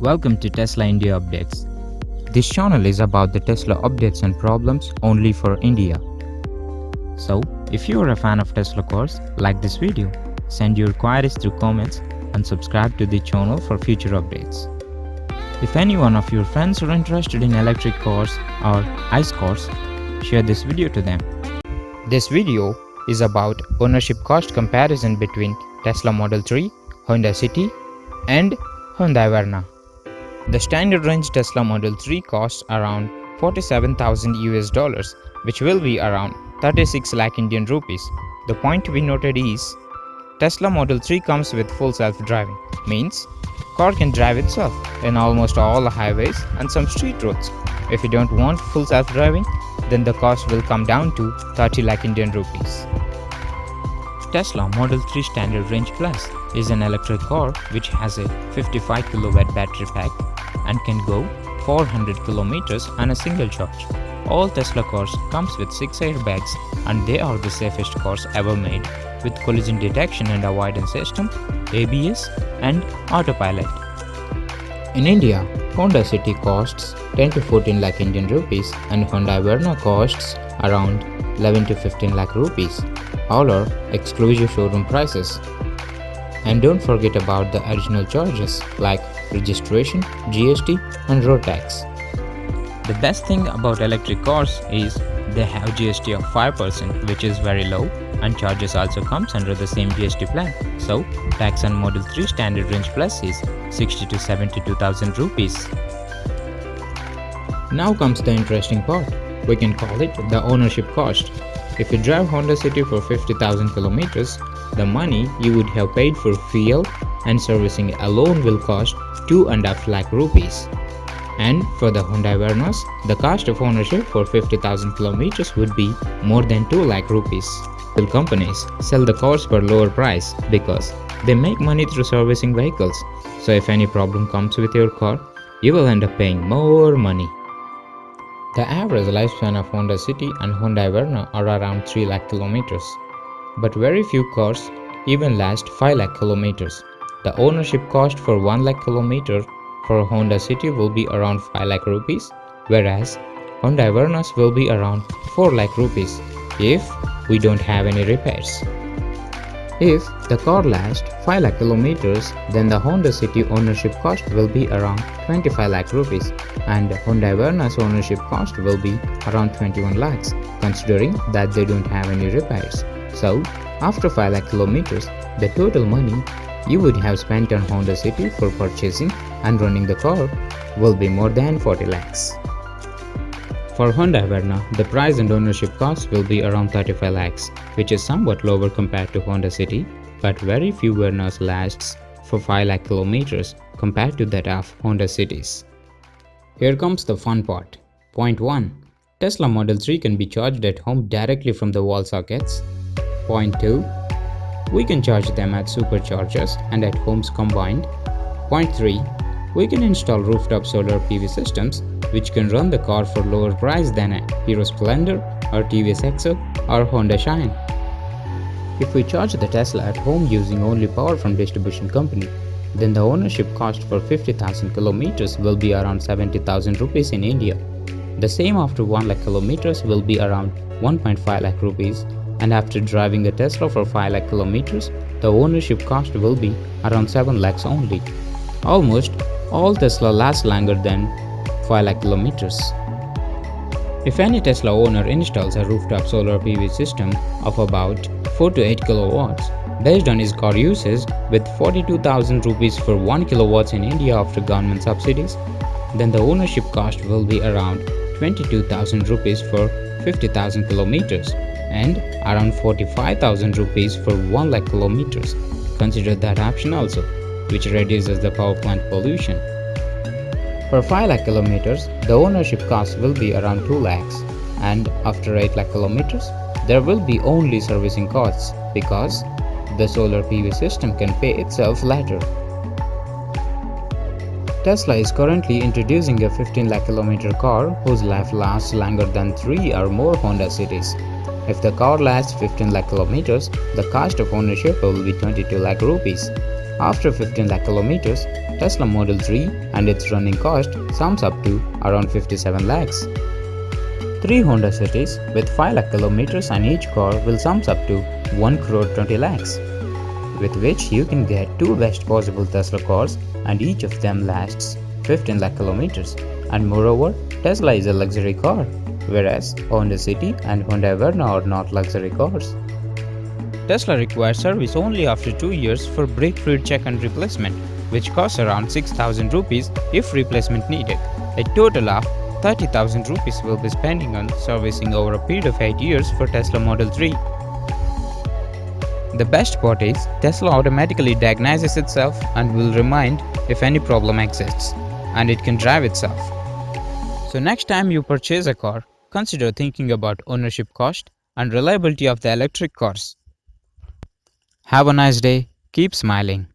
Welcome to Tesla India Updates. This channel is about the Tesla updates and problems only for India. So, if you are a fan of Tesla cars, like this video, send your queries through comments and subscribe to the channel for future updates. If any one of your friends are interested in electric cars or ICE cars, share this video to them. This video is about ownership cost comparison between Tesla Model 3, Honda City and Hyundai Verna. The standard range Tesla Model 3 costs around 47,000 US, which will be around 36 lakh Indian rupees. The point to be noted is, Tesla Model 3 comes with full self-driving, means car can drive itself in almost all the highways and some street roads. If you don't want full self-driving, then the cost will come down to 30 lakh Indian rupees. Tesla Model 3 Standard Range Plus is an electric car which has a 55 kW battery pack and can go 400 kilometers on a single charge. All Tesla cars comes with 6 airbags and they are the safest cars ever made, with collision detection and avoidance system, ABS and autopilot. In India, Honda City costs 10 to 14 lakh Indian rupees and Hyundai Verna costs around 11 to 15 lakh rupees. All are exclusive showroom prices. And don't forget about the additional charges like registration, GST and road tax. The best thing about electric cars is they have GST of 5%, which is very low, and charges also comes under the same GST plan. So tax on Model 3 Standard Range Plus is 60 to 72,000 rupees. Now comes the interesting part. We can call it the ownership cost. If you drive Honda City for 50,000 kilometers, the money you would have paid for fuel and servicing alone will cost 2.5 lakh rupees. And for the Hyundai Vernas, the cost of ownership for 50,000 kilometers would be more than 2 lakh rupees. Well, companies sell the cars for lower price because they make money through servicing vehicles. So if any problem comes with your car, you will end up paying more money. The average lifespan of Honda City and Hyundai Verna are around 3 lakh kilometers. But very few cars even last 5 lakh kilometers. The ownership cost for 1 lakh kilometer for Honda City will be around 5 lakh rupees, whereas Hyundai Vernas will be around 4 lakh rupees if we don't have any repairs. If the car lasts 5 lakh kilometers, then the Honda City ownership cost will be around 25 lakh rupees and Hyundai Verna's ownership cost will be around 21 lakhs, considering that they don't have any repairs. So, after 5 lakh kilometers, the total money you would have spent on Honda City for purchasing and running the car will be more than 40 lakhs. For Hyundai Verna, the price and ownership cost will be around 35 lakhs, which is somewhat lower compared to Honda City, but very few Vernas lasts for 5 lakh kilometers compared to that of Honda Cities. Here comes the fun part. Point 1. Tesla Model 3 can be charged at home directly from the wall sockets. Point 2. We can charge them at superchargers and at homes combined. Point 3. We can install rooftop solar PV systems which can run the car for lower price than a Hero Splendor or TVS Excel or Honda Shine. If we charge the Tesla at home using only power from distribution company, then the ownership cost for 50,000 kilometers will be around 70,000 rupees in India. The same after 1 lakh kilometers will be around 1.5 lakh rupees, and after driving the Tesla for 5 lakh kilometers, the ownership cost will be around 7 lakhs only. Almost all Tesla lasts longer than 5 lakh kilometers. If any Tesla owner installs a rooftop solar PV system of about 4 to 8 kilowatts, based on his car usage with 42,000 rupees for 1 kilowatts in India after government subsidies, then the ownership cost will be around 22,000 rupees for 50,000 kilometers and around 45,000 rupees for 1 lakh kilometers. Consider that option also, which reduces the power plant pollution. For 5 lakh kilometers, the ownership cost will be around 2 lakhs, and after 8 lakh kilometers, there will be only servicing costs because the solar PV system can pay itself later. Tesla is currently introducing a 15 lakh kilometer car whose life lasts longer than 3 or more Honda Cities. If the car lasts 15 lakh kilometers, the cost of ownership will be 22 lakh rupees. After 15 lakh kilometers, Tesla Model 3 and its running cost sums up to around 57 lakhs. 3 Honda cities with 5 lakh kilometers and each car will sums up to 1 crore 20 lakhs, with which you can get two best possible Tesla cars and each of them lasts 15 lakh kilometers. And moreover, Tesla is a luxury car, whereas Honda City and Hyundai Verna are not luxury cars. Tesla requires service only after 2 years for brake-free check and replacement, which costs around 6,000 rupees if replacement needed. A total of 30,000 rupees will be spending on servicing over a period of 8 years for Tesla Model 3. The best part is Tesla automatically diagnoses itself and will remind if any problem exists, and it can drive itself. So next time you purchase a car, consider thinking about ownership cost and reliability of the electric cars. Have a nice day. Keep smiling.